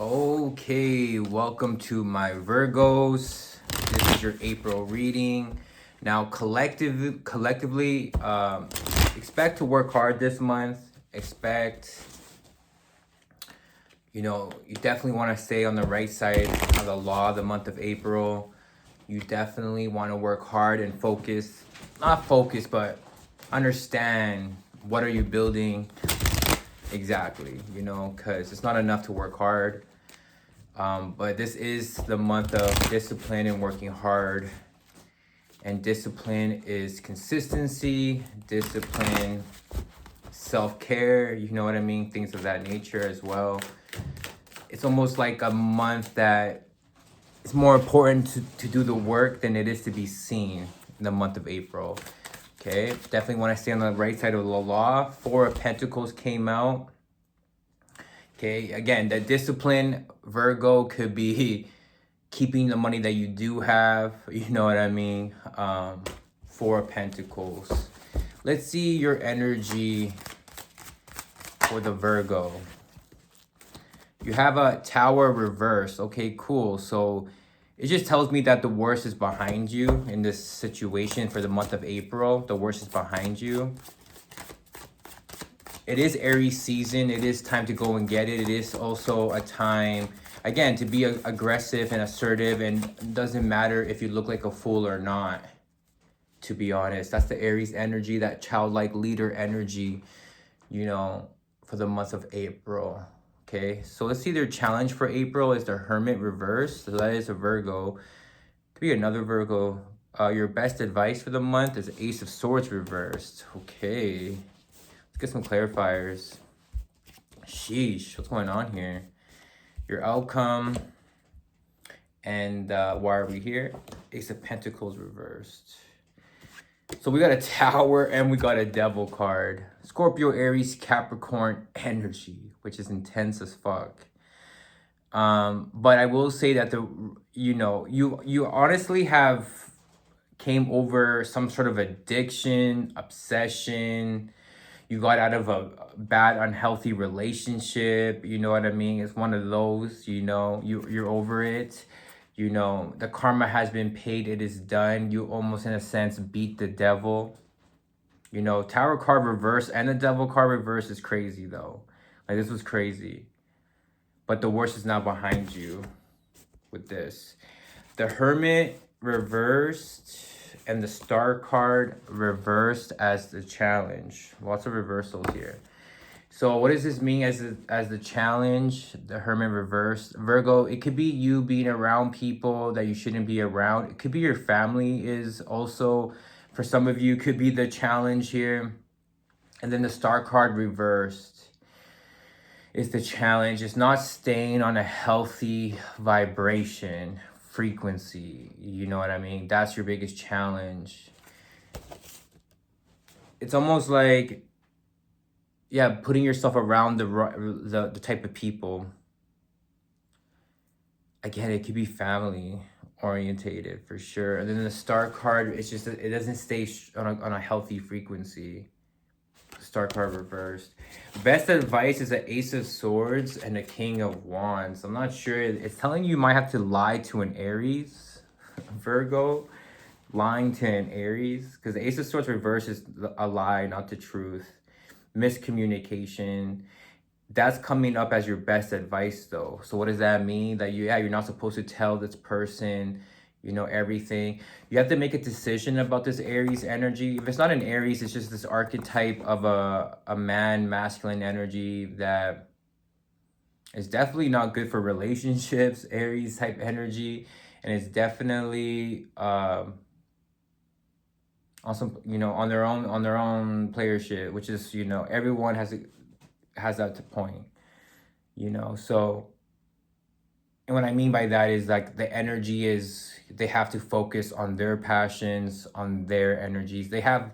Okay, welcome to my Virgos. This is your April reading. Now, collectively, expect to work hard this month. Expect, you definitely want to stay on the right side of the law the month of April. You definitely want to work hard and focus, not focus, but understand what are you building exactly, because it's not enough to work hard. But this is the month of discipline and working hard. And discipline is consistency, discipline, self-care, you know what I mean? Things of that nature as well. It's almost like a month that it's more important to do the work than it is to be seen in the month of April. Okay, definitely want to stay on the right side of the law. Four of Pentacles came out. Okay, again, the discipline, Virgo, could be keeping the money that you do have, you know what I mean? Four of Pentacles. Let's see your energy for the Virgo. You have a Tower reverse. Okay, cool. So it just tells me that the worst is behind you in this situation for the month of April. The worst is behind you. It is Aries season. It is time to go and get it. It is also a time, again, to be aggressive and assertive, and it doesn't matter if you look like a fool or not, to be honest. That's the Aries energy, that childlike leader energy, for the month of April. Okay, so let's see their challenge for April is the Hermit reverse. So that is a Virgo. Could be another Virgo. Your best advice for the month is Ace of Swords reversed. Okay. Get some clarifiers. Sheesh, what's going on here? Your outcome. And why are we here? Ace of Pentacles reversed. So we got a Tower and we got a Devil card. Scorpio, Aries, Capricorn energy, which is intense as fuck. But I will say that you honestly have came over some sort of addiction, obsession. You got out of a bad, unhealthy relationship. You know what I mean? It's one of those, you're over it. The karma has been paid. It is done. You almost, in a sense, beat the devil. Tower card reverse and the Devil card reverse is crazy, though. Like, this was crazy. But the worst is now behind you with this. The Hermit reversed and the Star card reversed as the challenge. Lots of reversals here. So what does this mean as the challenge? The Hermit reversed. Virgo, it could be you being around people that you shouldn't be around. It could be your family is also, for some of you, could be the challenge here. And then the Star card reversed is the challenge. It's not staying on a healthy vibration, frequency, you know what I mean? That's your biggest challenge. It's almost like, putting yourself around the type of people. Again, it could be family orientated for sure. And then the Star card, it's just, it doesn't stay on a healthy frequency. Star card reversed. Best advice is an Ace of Swords and a King of Wands. I'm not sure. It's telling you might have to lie to an Aries, Virgo. Lying to an Aries, because the Ace of Swords reverse is a lie, not the truth. Miscommunication. That's coming up as your best advice, though. So what does that mean? That you're not supposed to tell this person, everything. You have to make a decision about this Aries energy. If it's not an Aries, it's just this archetype of a man, masculine energy that is definitely not good for relationships, Aries type energy. And it's definitely on some, on their own player shit, which is, everyone has that point, so. And what I mean by that is, like, the energy is, they have to focus on their passions, on their energies. They have,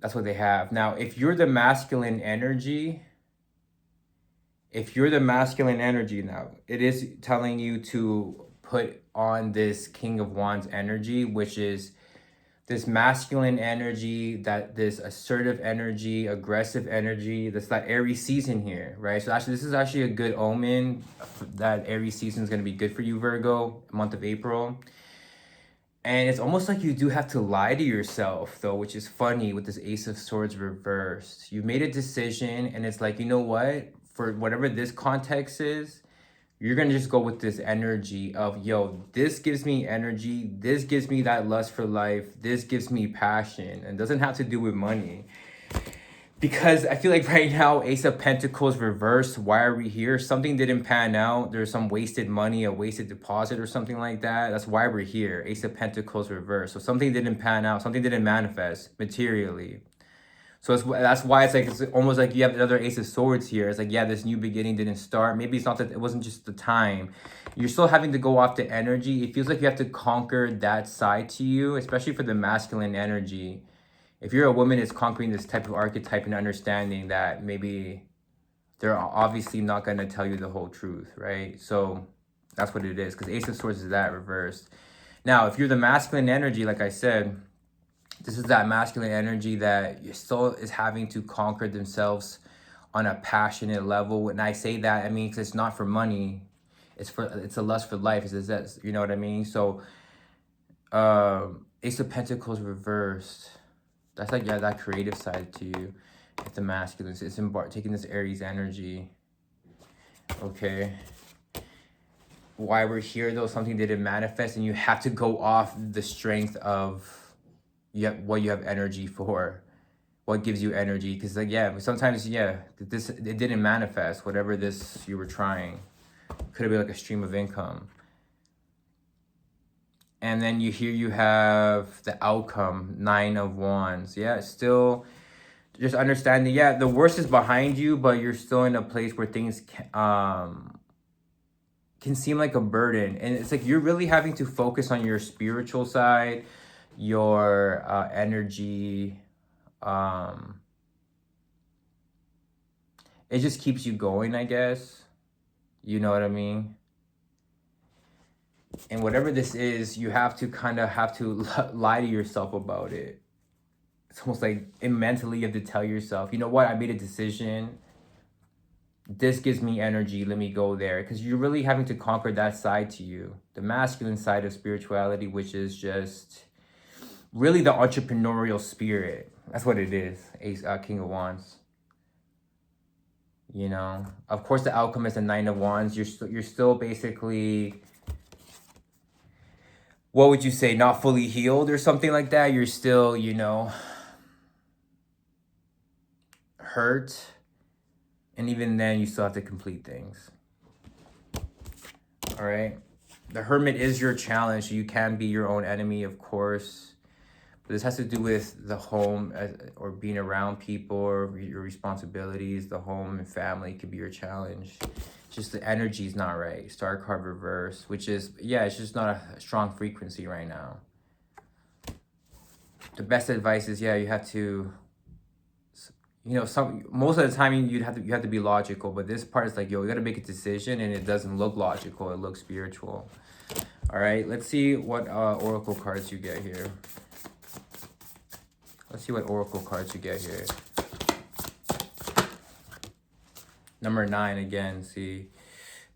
that's what they have. Now, if you're the masculine energy now, it is telling you to put on this King of Wands energy, which is this masculine energy, this assertive energy, aggressive energy, that's that Aries season here, right? So actually, this is actually a good omen. That Aries season is going to be good for you, Virgo, month of April. And it's almost like you do have to lie to yourself, though, which is funny with this Ace of Swords reversed. You made a decision, and it's like, you know what? For whatever this context is, you're going to just go with this energy of, yo, this gives me energy. This gives me that lust for life. This gives me passion. And doesn't have to do with money. Because I feel like right now, Ace of Pentacles reversed. Why are we here? Something didn't pan out. There's some wasted money, a wasted deposit or something like that. That's why we're here. Ace of Pentacles reversed. So something didn't pan out. Something didn't manifest materially. So that's why it's almost like you have another Ace of Swords here. It's like, yeah, this new beginning didn't start. Maybe it's not that it wasn't just the time. You're still having to go off the energy. It feels like you have to conquer that side to you, especially for the masculine energy. If you're a woman, it's conquering this type of archetype and understanding that maybe they're obviously not going to tell you the whole truth, right? So that's what it is, because Ace of Swords is that reversed. Now, if you're the masculine energy, like I said, this is that masculine energy that your soul is having to conquer themselves on a passionate level. When I say that, I mean, 'cause it's not for money. It's a lust for life. It's that, you know what I mean? So, Ace of Pentacles reversed. That's like, yeah, that creative side to you. It's the masculine. It's taking this Aries energy. Okay. Why we're here, though, something didn't manifest, and you have to go off the strength of what you have energy for, what gives you energy. Because like, yeah, sometimes, yeah, it didn't manifest, whatever this you were trying. Could have been like a stream of income. And then you have the outcome, 9 of Wands. Yeah, still just understanding, yeah, the worst is behind you, but you're still in a place where things can seem like a burden. And it's like you're really having to focus on your spiritual side, your energy. It just keeps you going, I guess. You know what I mean? And whatever this is, you have to lie to yourself about it. It's almost like mentally you have to tell yourself, you know what, I made a decision. This gives me energy. Let me go there. Because you're really having to conquer that side to you. The masculine side of spirituality, which is just really the entrepreneurial spirit. That's what it is. King of Wands. You know, of course, the outcome is the 9 of Wands. You're still basically, what would you say, not fully healed or something like that. You're still, you know, hurt. And even then, you still have to complete things. All right. The Hermit is your challenge. You can be your own enemy, of course. But this has to do with the home or being around people or your responsibilities. The home and family could be your challenge. Just the energy is not right. Star card reverse, which is, yeah, it's just not a strong frequency right now. The best advice is, yeah, you have to, you know, most of the time you have to be logical, but this part is like, yo, you got to make a decision, and it doesn't look logical. It looks spiritual. All right, let's see what oracle cards you get here. Let's see what oracle cards you get here. Number 9 again. See,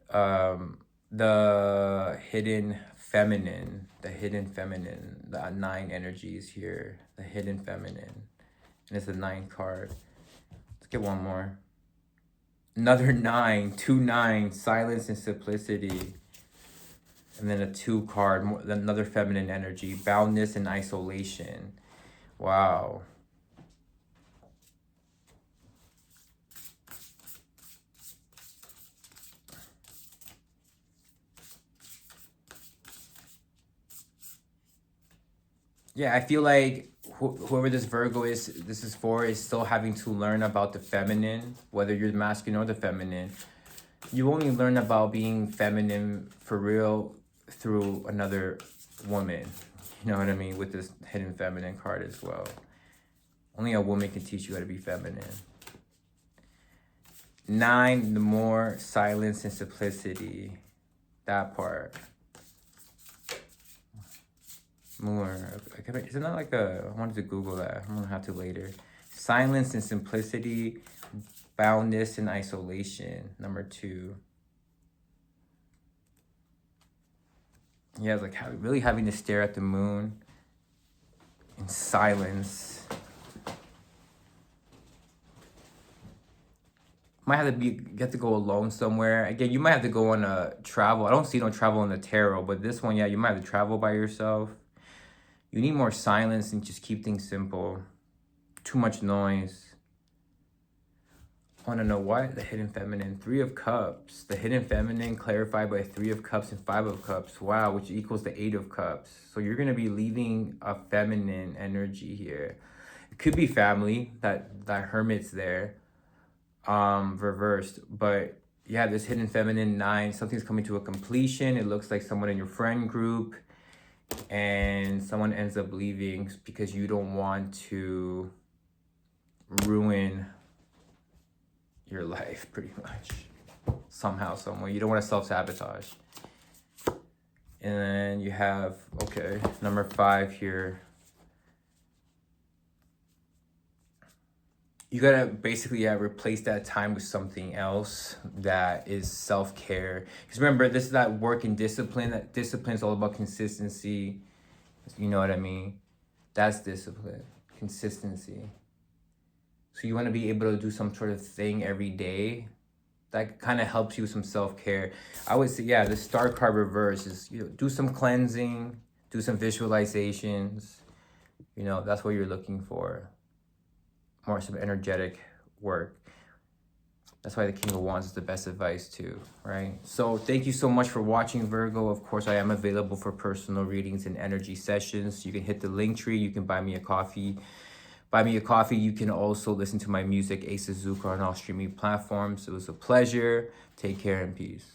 the hidden feminine. The 9 energies here. The hidden feminine, and it's the 9th card. Let's get one more. Another 9, 2 9, silence and simplicity. And then a 2 card, another feminine energy, boundness and isolation. Wow. Yeah, I feel like whoever this Virgo this is for, is still having to learn about the feminine, whether you're the masculine or the feminine. You only learn about being feminine for real through another woman. You know what I mean? With this hidden feminine card as well. Only a woman can teach you how to be feminine. 9, the more silence and simplicity. That part. More. Isn't that like a... I wanted to Google that. I'm gonna have to later. Silence and simplicity. Boundness and isolation. Number 2. Yeah, like really having to stare at the moon in silence. Might have to get to go alone somewhere. Again, you might have to go on a travel. I don't see no travel in the tarot, but this one, yeah, you might have to travel by yourself. You need more silence and just keep things simple. Too much noise. I want to know why the hidden feminine. 3 of Cups. The hidden feminine clarified by 3 of Cups and 5 of Cups. Wow, which equals the 8 of Cups. So you're going to be leaving a feminine energy here. It could be family, that hermit's there, reversed. But yeah, this hidden feminine 9, something's coming to a completion. It looks like someone in your friend group, and someone ends up leaving because you don't want to ruin your life, pretty much. Somehow, somewhere. You don't want to self-sabotage. And then you have, okay, number 5 here. You gotta basically replace that time with something else that is self-care. Because remember, this is that work and discipline. That discipline is all about consistency. You know what I mean? That's discipline. Consistency. So you want to be able to do some sort of thing every day that kind of helps you with some self-care. I would say, yeah, the Star card reverse is, you know, do some cleansing, do some visualizations. You know, that's what you're looking for. More some energetic work. That's why the King of Wands is the best advice too, right? So thank you so much for watching, Virgo. Of course, I am available for personal readings and energy sessions. You can hit the Linktree. You can buy me a coffee. Buy me a coffee. You can also listen to my music, aceazucar, on all streaming platforms. It was a pleasure. Take care and peace.